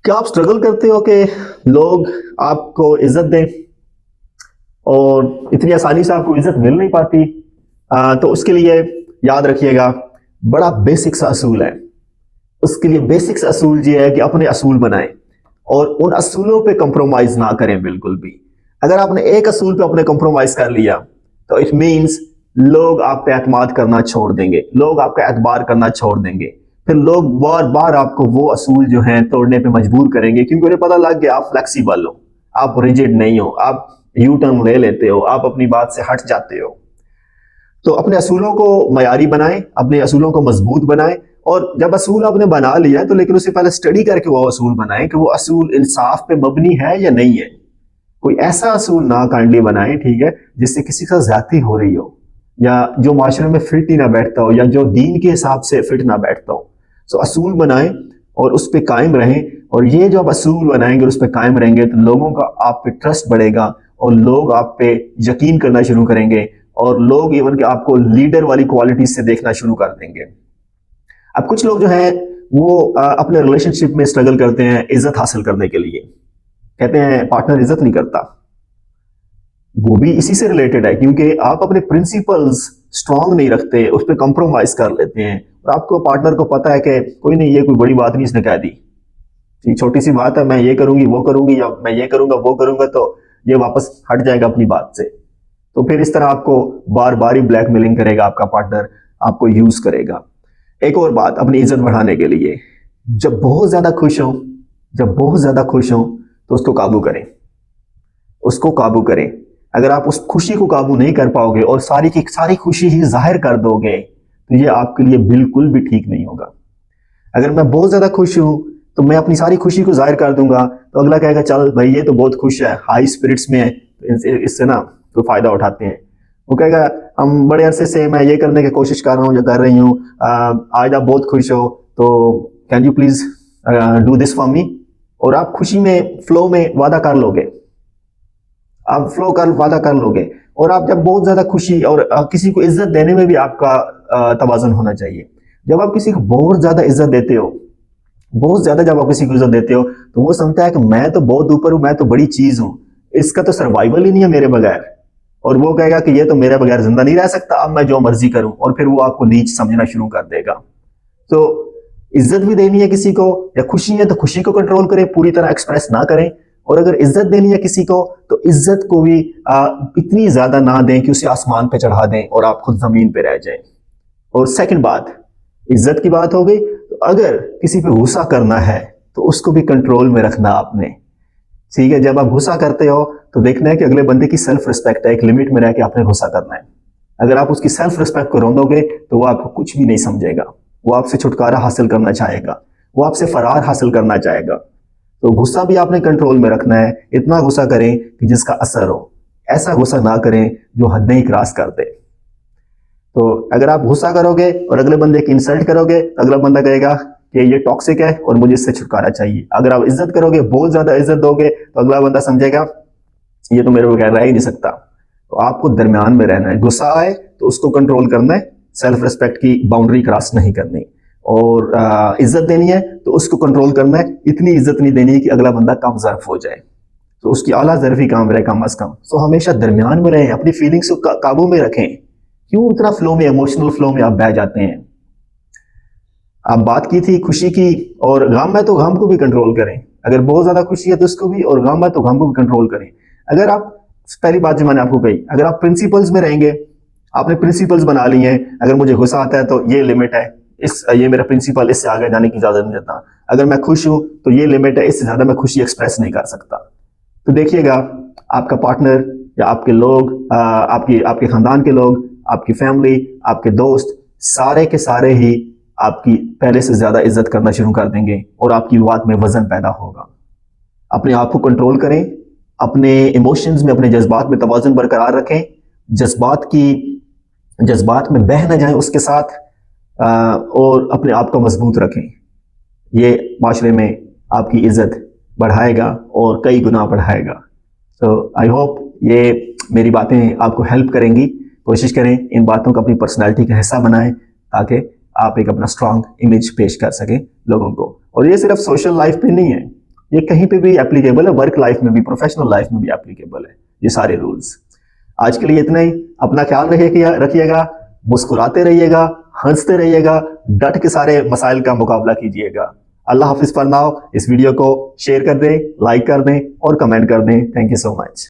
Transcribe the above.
क्या आप स्ट्रगल करते हो कि लोग आपको इज्जत दें और इतनी आसानी से आपको इज्जत मिल नहीं पाती? तो उसके लिए याद रखिएगा, बड़ा बेसिक सा असूल है। उसके लिए बेसिक सा असूल ये है कि अपने असूल बनाएं और उन असूलों पे कंप्रोमाइज ना करें बिल्कुल भी। अगर आपने एक असूल पे अपने कंप्रोमाइज कर लिया तो इट मींस लोग आप पे एतमाद करना छोड़ देंगे, लोग आपका एतबार करना छोड़ देंगे। फिर लोग बार बार आपको वो असूल जो हैं तोड़ने पे मजबूर करेंगे, क्योंकि उन्हें पता लग गया आप फ्लेक्सिबल हो, आप रिजिड नहीं हो, आप यू टर्न ले लेते हो, आप अपनी बात से हट जाते हो। तो अपने असूलों को मयारी बनाएं, अपने असूलों को मजबूत बनाएं। और जब असूल आपने बना लिया तो लेकिन उससे पहले स्टडी करके वो असूल बनाएं कि वो असूल इंसाफ पे मबनी है या नहीं है। कोई ऐसा असूल ना काइंडली बनाएं, ठीक है, जिससे किसी का ज्यादती हो रही हो या जो माशरे में फिट ही ना बैठता हो या जो दीन के हिसाब से फिट ना बैठता हो। सो असूल बनाएं और उस पर कायम रहें। और ये जो आप असूल बनाएंगे और उस पर कायम रहेंगे तो लोगों का आप पे ट्रस्ट बढ़ेगा और लोग आप पे यकीन करना शुरू करेंगे और लोग इवन कि आपको लीडर वाली क्वालिटीज से देखना शुरू कर देंगे। अब कुछ लोग जो हैं वो अपने रिलेशनशिप में स्ट्रगल करते हैं इज्जत हासिल करने के लिए। कहते हैं पार्टनर इज्जत नहीं करता। वो भी इसी से रिलेटेड है, क्योंकि आप अपने प्रिंसिपल्स स्ट्रांग नहीं रखते, उस पर कंप्रोमाइज कर लेते हैं और आपको पार्टनर को पता है कि कोई नहीं, ये कोई बड़ी बात नहीं, इसने कह दी, ये छोटी सी बात है, मैं ये करूंगी वो करूंगी या मैं ये करूंगा वो करूंगा, तो ये वापस हट जाएगा अपनी बात से। तो फिर इस तरह आपको बार बार ही ब्लैकमेलिंग करेगा आपका पार्टनर, आपको यूज करेगा। एक और बात अपनी इज्जत बढ़ाने के लिए, जब बहुत ज्यादा खुश हो, जब बहुत ज्यादा खुश हो तो उसको काबू करें, उसको काबू करें। अगर आप उस खुशी को काबू नहीं कर पाओगे और सारी की सारी खुशी ही जाहिर कर दोगे तो ये आपके लिए बिल्कुल भी ठीक नहीं होगा। अगर मैं बहुत ज्यादा खुश हूं तो मैं अपनी सारी खुशी को जाहिर कर दूंगा तो अगला कहेगा चल भाई ये तो बहुत खुश है, हाई स्पिरिट्स में है, इससे ना तो फायदा उठाते हैं। वो कहेगा हम बड़े अरसे से मैं ये करने की कोशिश कर रहा हूँ या कर रही हूँ, आज आप बहुत खुश हो तो can you please do this for me. और आप खुशी में फ्लो में वादा कर लोगे, आप फ्लो कर वादा कर लोगे। और आप जब बहुत ज्यादा खुशी और किसी को इज्जत देने में भी आपका तवाज़ुन होना चाहिए। जब आप किसी को बहुत ज्यादा इज्जत देते हो, बहुत ज्यादा जब आप किसी को इज्जत देते हो तो वो समझता है कि मैं तो बहुत ऊपर हूं, मैं तो बड़ी चीज हूं, इसका तो सर्वाइवल ही नहीं है मेरे बगैर। और वो कहेगा कि ये तो मेरे बगैर जिंदा नहीं रह सकता, अब मैं जो मर्जी करूं, और फिर वो आपको नीच समझना शुरू कर देगा। तो इज्जत भी देनी है किसी को या खुशी है तो खुशी को कंट्रोल करें, पूरी तरह एक्सप्रेस ना करें। और अगर इज्जत देनी है किसी को तो इज्जत को भी इतनी ज्यादा ना दें कि उसे आसमान पे चढ़ा दें और आप खुद जमीन पे रह जाएं। और सेकंड बात, इज्जत की बात हो गई, तो अगर किसी पे गुस्सा करना है तो उसको भी कंट्रोल में रखना आपने, ठीक है। जब आप गुस्सा करते हो तो देखना है कि अगले बंदे की सेल्फ रिस्पेक्ट है, एक लिमिट में रह के आपने गुस्सा करना है। अगर आप उसकी सेल्फ रिस्पेक्ट को रोंदोगे तो वो आपको कुछ भी नहीं समझेगा, वो आपसे छुटकारा हासिल करना चाहेगा, वो आपसे फरार हासिल करना चाहेगा। तो गुस्सा भी आपने कंट्रोल में रखना है, इतना गुस्सा करें कि जिसका असर हो, ऐसा गुस्सा ना करें जो हद ही क्रॉस कर दे। तो अगर आप गुस्सा करोगे और अगले बंदे की इंसल्ट करोगे तो अगला बंदा कहेगा कि ये टॉक्सिक है और मुझे इससे छुटकारा चाहिए। अगर आप इज्जत करोगे, बहुत ज्यादा इज्जत दोगे, तो अगला बंदा समझेगा ये तो मेरे बगैर रह ही नहीं सकता। तो आपको दरमियान में रहना है, गुस्सा आए तो उसको कंट्रोल करना है, सेल्फ रिस्पेक्ट की बाउंड्री क्रॉस नहीं करनी। और इज्जत देनी है तो उसको कंट्रोल करना है, इतनी इज्जत नहीं देनी है कि अगला बंदा कम ज़र्फ हो जाए, तो उसकी आला ज़र्फी काम रहे कम अज कम। तो हमेशा दरमियान में रहें, अपनी फीलिंग्स को काबू में रखें। क्यों उतना फ्लो में, इमोशनल फ्लो में आप बह जाते हैं? आप बात की थी खुशी की, और गम है तो गम को भी कंट्रोल करें। अगर बहुत ज्यादा खुशी है तो उसको भी, और गम है तो गम को भी कंट्रोल करें। अगर आप, पहली बात जो मैंने आपको कही, अगर आप प्रिंसिपल्स में रहेंगे, आपने प्रिंसिपल्स बना लिए हैं, अगर मुझे गुस्सा आता है तो ये लिमिट है, ये मेरा प्रिंसिपल, इससे आगे जाने की इजाजत नहीं देता। अगर मैं खुश हूं तो ये लिमिट है, इससे ज्यादा मैं खुशी एक्सप्रेस नहीं कर सकता। तो देखिएगा आपका पार्टनर या आपके लोग, आपके खानदान के लोग, आपकी फैमिली, आपके दोस्त, सारे के सारे ही आपकी पहले से ज्यादा इज्जत करना शुरू कर देंगे और आपकी बात में वजन पैदा होगा। अपने आप को कंट्रोल करें, अपने इमोशंस में, अपने जज्बात में तवाज़ुन बरकरार रखें, जज्बात में बह न जाएं उसके साथ, और अपने आप को मजबूत रखें। ये माशरे में आपकी इज्जत बढ़ाएगा और कई गुना बढ़ाएगा। तो आई होप ये मेरी बातें आपको हेल्प करेंगी। कोशिश करें इन बातों को अपनी पर्सनालिटी का हिस्सा बनाएं ताकि आप एक अपना स्ट्रांग इमेज पेश कर सकें लोगों को। और ये सिर्फ सोशल लाइफ पे नहीं है, ये कहीं पे भी एप्लीकेबल है, वर्क लाइफ में भी, प्रोफेशनल लाइफ में भी एप्लीकेबल है ये सारे रूल्स। आज के लिए इतना ही। अपना ख्याल रखिएगा, मुस्कुराते रहिएगा, हंसते रहिएगा, डट के सारे मसाइल का मुकाबला कीजिएगा। अल्लाह हाफिज फरमाओ। इस वीडियो को शेयर कर दें, लाइक कर दें और कमेंट कर दें। Thank you so much.